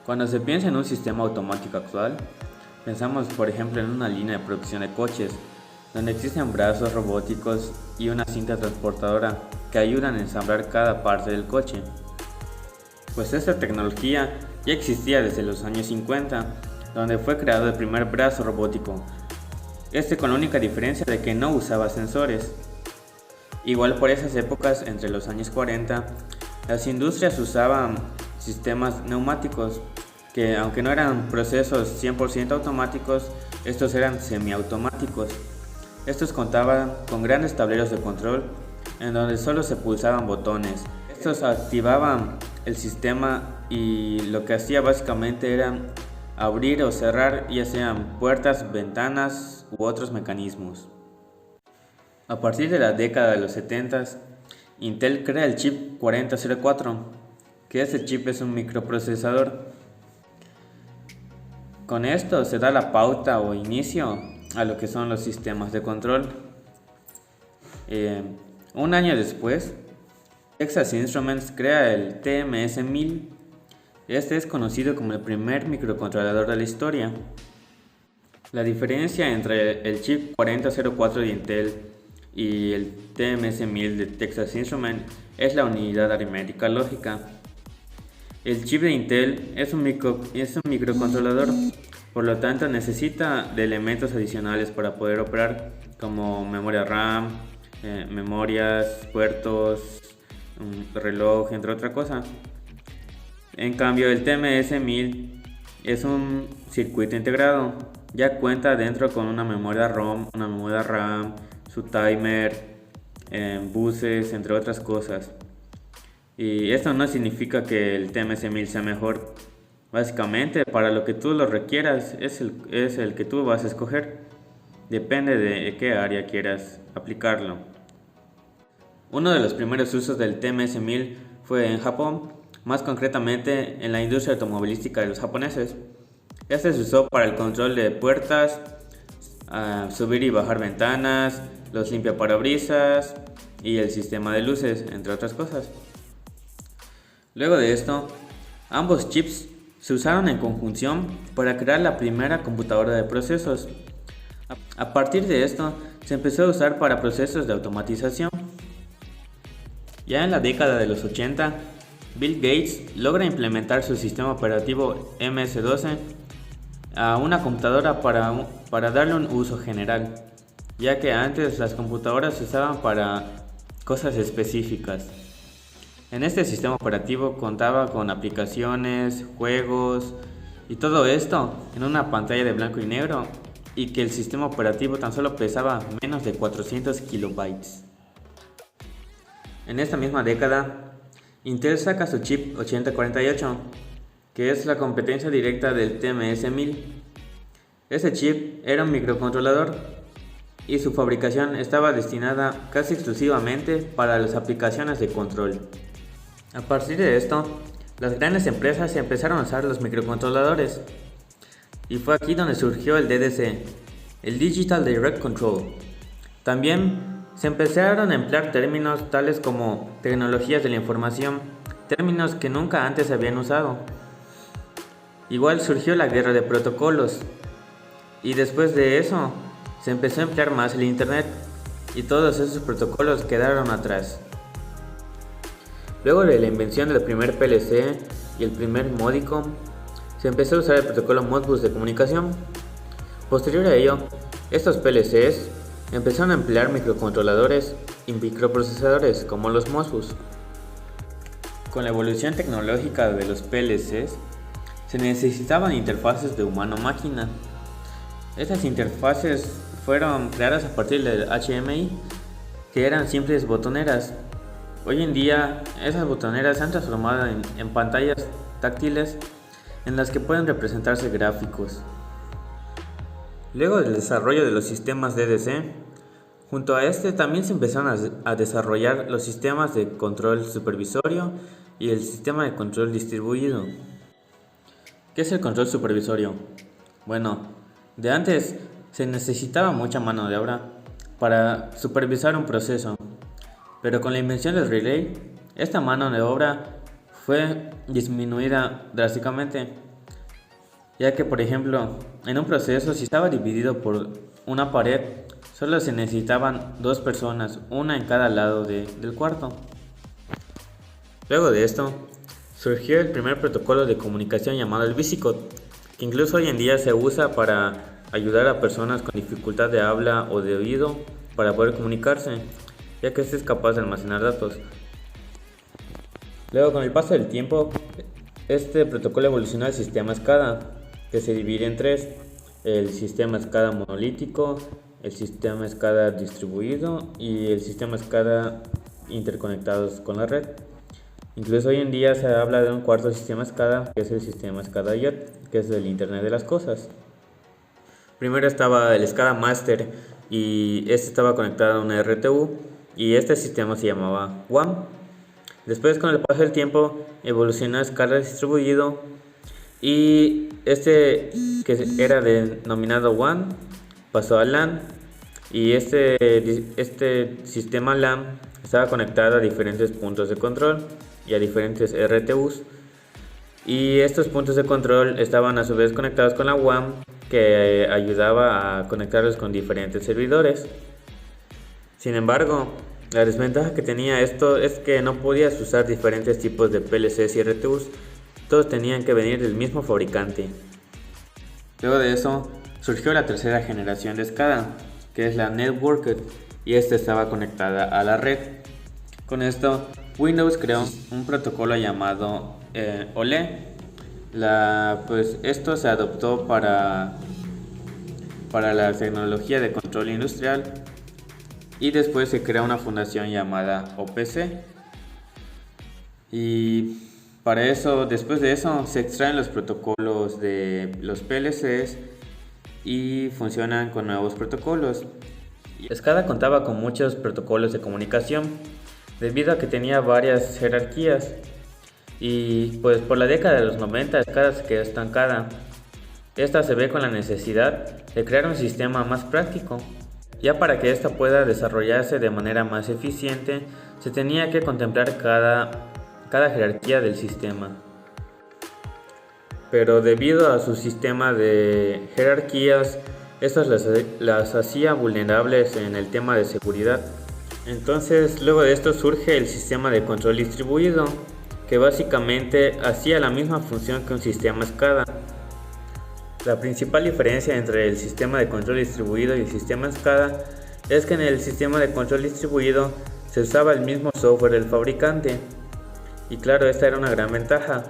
Cuando se piensa en un sistema automático actual, pensamos por ejemplo en una línea de producción de coches, donde existen brazos robóticos y una cinta transportadora que ayudan a ensamblar cada parte del coche. Pues esta tecnología ya existía desde los años 50, donde fue creado el primer brazo robótico, este con la única diferencia de que no usaba sensores. Igual por esas épocas, entre los años 40, las industrias usaban sistemas neumáticos, que aunque no eran procesos 100% automáticos, estos eran semiautomáticos. Estos contaban con grandes tableros de control en donde solo se pulsaban botones. Estos activaban el sistema y lo que hacía básicamente era abrir o cerrar ya sean puertas, ventanas u otros mecanismos. A partir de la década de los 70, Intel crea el chip 4004, que este chip es un microprocesador. Con esto se da la pauta o inicio a lo que son los sistemas de control. Un año después, Texas Instruments crea el TMS-1000. Este es conocido como el primer microcontrolador de la historia. La diferencia entre el chip 4004 de Intel y el TMS-1000 de Texas Instruments es la unidad aritmética lógica. El chip de Intel es un microcontrolador, por lo tanto necesita de elementos adicionales para poder operar, como memoria RAM, memorias, puertos, un reloj, entre otras cosas. En cambio, el TMS-1000 es un circuito integrado, ya cuenta dentro con una memoria ROM, una memoria RAM, su timer, buses, entre otras cosas. Y esto no significa que el TMS-1000 sea mejor. Básicamente, para lo que tú lo requieras, es el que tú vas a escoger. Depende de qué área quieras aplicarlo. Uno de los primeros usos del TMS-1000 fue en Japón, más concretamente en la industria automovilística de los japoneses. Este se usó para el control de puertas, subir y bajar ventanas, los limpiaparabrisas y el sistema de luces, entre otras cosas. Luego de esto, ambos chips se usaron en conjunción para crear la primera computadora de procesos. A partir de esto, se empezó a usar para procesos de automatización. Ya en la década de los 80, Bill Gates logra implementar su sistema operativo MS-12 a una computadora para darle un uso general, ya que antes las computadoras se usaban para cosas específicas. En este sistema operativo contaba con aplicaciones, juegos y todo esto en una pantalla de blanco y negro, y que el sistema operativo tan solo pesaba menos de 400 kilobytes. En esta misma década, Intel saca su chip 8048, que es la competencia directa del TMS-1000. Este chip era un microcontrolador y su fabricación estaba destinada casi exclusivamente para las aplicaciones de control. A partir de esto, las grandes empresas empezaron a usar los microcontroladores, y fue aquí donde surgió el DDC, el Digital Direct Control. También se empezaron a emplear términos tales como tecnologías de la información, términos que nunca antes se habían usado. Igual surgió la guerra de protocolos, y después de eso se empezó a emplear más el Internet, y todos esos protocolos quedaron atrás. Luego de la invención del primer PLC y el primer Modicom, se empezó a usar el protocolo Modbus de comunicación. Posterior a ello, estos PLCs empezaron a emplear microcontroladores y microprocesadores como los Modbus. Con la evolución tecnológica de los PLCs, se necesitaban interfaces de humano-máquina. Estas interfaces fueron creadas a partir del HMI, que eran simples botoneras. Hoy en día, esas botoneras se han transformado en pantallas táctiles en las que pueden representarse gráficos. Luego del desarrollo de los sistemas DDC, junto a este también se empezaron a desarrollar los sistemas de control supervisorio y el sistema de control distribuido. ¿Qué es el control supervisorio? Bueno, de antes se necesitaba mucha mano de obra para supervisar un proceso, pero con la invención del relay, esta mano de obra fue disminuida drásticamente, ya que por ejemplo, en un proceso si estaba dividido por una pared, solo se necesitaban dos personas, una en cada lado del cuarto. Luego de esto, surgió el primer protocolo de comunicación llamado el VisiCode, que incluso hoy en día se usa para ayudar a personas con dificultad de habla o de oído para poder comunicarse, ya que este es capaz de almacenar datos. Luego, con el paso del tiempo, este protocolo evolucionó al sistema SCADA, que se divide en tres: el sistema SCADA monolítico, el sistema SCADA distribuido y el sistema SCADA interconectados con la red. Incluso hoy en día se habla de un cuarto sistema SCADA, que es el sistema SCADA IoT, que es el Internet de las Cosas. Primero estaba el SCADA Master y este estaba conectado a una RTU y este sistema se llamaba WAN. Después, con el paso del tiempo, evolucionó a SCADA distribuido y este, que era denominado WAN, pasó a LAN, y este sistema LAN estaba conectado a diferentes puntos de control y a diferentes RTUs, y estos puntos de control estaban a su vez conectados con la WAN, que ayudaba a conectarlos con diferentes servidores. Sin embargo, la desventaja que tenía esto es que no podías usar diferentes tipos de PLCs y RTUs, todos tenían que venir del mismo fabricante. Luego de eso surgió la tercera generación de SCADA, que es la Networked, y esta estaba conectada a la red. Con esto, Windows creó un protocolo llamado OLE. Pues esto se adoptó para la tecnología de control industrial, y después se crea una fundación llamada OPC. Y para eso, después de eso, se extraen los protocolos de los PLCs y funcionan con nuevos protocolos. SCADA contaba con muchos protocolos de comunicación, debido a que tenía varias jerarquías, y pues por la década de los 90 SCADA se quedó estancada. Esta se ve con la necesidad de crear un sistema más práctico. Ya para que esta pueda desarrollarse de manera más eficiente, se tenía que contemplar cada jerarquía del sistema. Pero debido a su sistema de jerarquías, estas las hacía vulnerables en el tema de seguridad. Entonces, luego de esto surge el sistema de control distribuido, que básicamente hacía la misma función que un sistema SCADA. La principal diferencia entre el sistema de control distribuido y el sistema SCADA es que en el sistema de control distribuido se usaba el mismo software del fabricante, y claro, esta era una gran ventaja.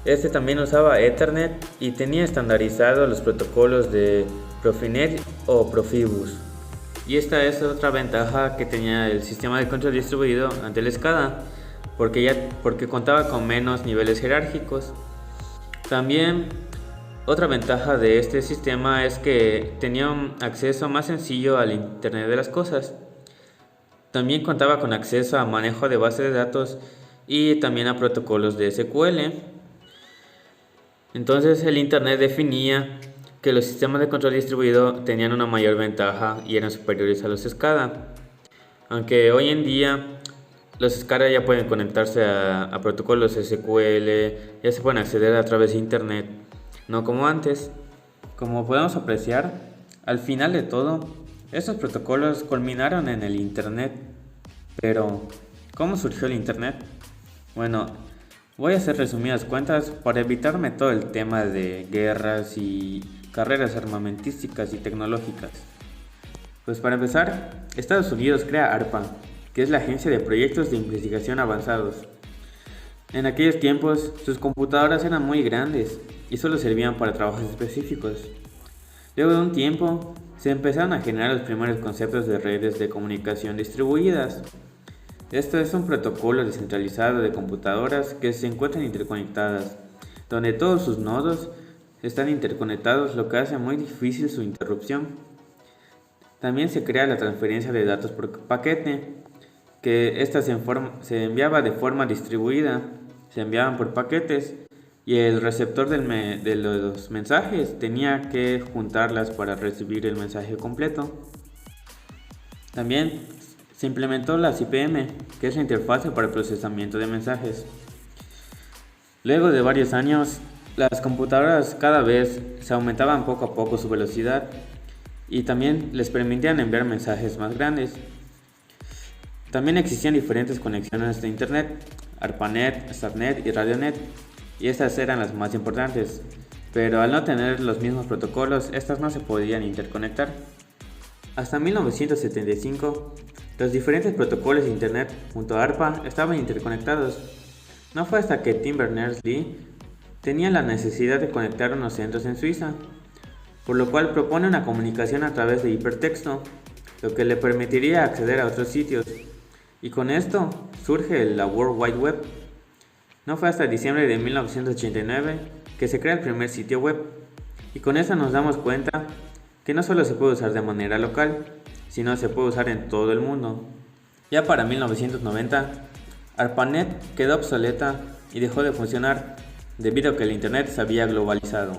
Este también usaba Ethernet y tenía estandarizados los protocolos de Profinet o Profibus. Y esta es otra ventaja que tenía el sistema de control distribuido ante el SCADA, porque contaba con menos niveles jerárquicos. También otra ventaja de este sistema es que tenía un acceso más sencillo al Internet de las Cosas. También contaba con acceso a manejo de bases de datos y también a protocolos de SQL. Entonces el Internet definía que los sistemas de control distribuido tenían una mayor ventaja y eran superiores a los SCADA. Aunque hoy en día los SCADA ya pueden conectarse a protocolos SQL, ya se pueden acceder a través de Internet, no como antes. Como podemos apreciar, al final de todo, estos protocolos culminaron en el Internet. Pero, ¿cómo surgió el Internet? Bueno, voy a hacer resumidas cuentas para evitarme todo el tema de guerras y carreras armamentísticas y tecnológicas. Pues para empezar, Estados Unidos crea ARPA, que es la Agencia de Proyectos de Investigación Avanzados. En aquellos tiempos, sus computadoras eran muy grandes y solo servían para trabajos específicos. Luego de un tiempo, se empezaron a generar los primeros conceptos de redes de comunicación distribuidas. Esto es un protocolo descentralizado de computadoras que se encuentran interconectadas, donde todos sus nodos están interconectados, lo que hace muy difícil su interrupción. También se crea la transferencia de datos por paquete, que esta se enviaba de forma distribuida, se enviaban por paquetes, y el receptor de los mensajes tenía que juntarlas para recibir el mensaje completo. También se implementó la IPM, que es la interfase para el procesamiento de mensajes. Luego de varios años, Las computadoras cada vez se aumentaban poco a poco su velocidad y también les permitían enviar mensajes más grandes. También existían diferentes conexiones de Internet, ARPANET, SATNET y RADIONET, y estas eran las más importantes, pero al no tener los mismos protocolos, estas no se podían interconectar. Hasta 1975, los diferentes protocolos de Internet junto a ARPA estaban interconectados. No fue hasta que Tim Berners-Lee tenía la necesidad de conectar unos centros en Suiza, por lo cual propone una comunicación a través de hipertexto, lo que le permitiría acceder a otros sitios, y con esto surge la World Wide Web. No fue hasta diciembre de 1989 que se crea el primer sitio web, y con esto nos damos cuenta que no solo se puede usar de manera local, sino se puede usar en todo el mundo. Ya para 1990, ARPANET quedó obsoleta y dejó de funcionar debido a que el Internet se había globalizado.